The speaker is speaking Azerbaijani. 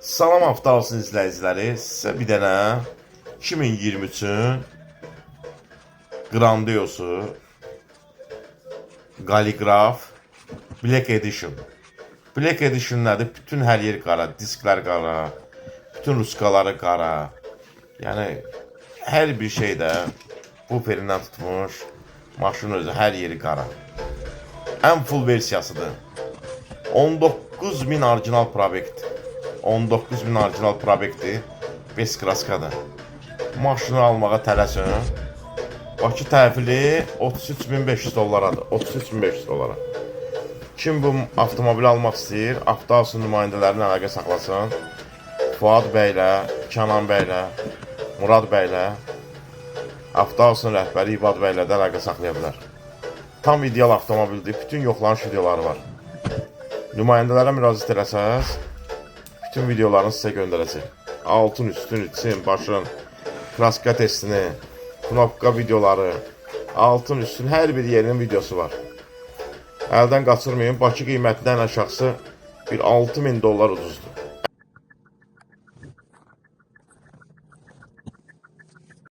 Salam hafta olsun izləyiciləri. Sizə bir dənə 2023-ün Grandiosu Kaligraf Black Edition. Black Edition nədir? Bütün hər yer qara, disklər qara, bütün ruskaları qara. Yəni hər bir şeydə buferindən tutmuş, maşının özü hər yeri qara. Ən full versiyasıdır. 19.000 orijinal proyekt. 19.000 orijinal proyekti 5 kraskadır. Maşını almağa tələsin. Bakı təhvili 33.500 dollaradır. 33.500 dolara. Kim bu avtomobili almaq istəyir, avtosun nümayəndələrini əlaqə saxlasın. Fuad bəylə, Kənan bəylə, Murad bəylə, avtosun rəhbəri İbad bəylə də əlaqə saxlaya bilər. Tam ideal avtomobildir. Bütün yoxlanış videoları var. Nümayəndələrə müraciət eləsəz, bütün videolarını sizə göndərəcək. Altın, üstün, için, başın, kraska testini, knopka videoları, altın, üstün, hər bir yerinin videosu var. Əldən qaçırmayın, Bakı qiymətindən aşağısı bir 6.000 dollar uduzdur.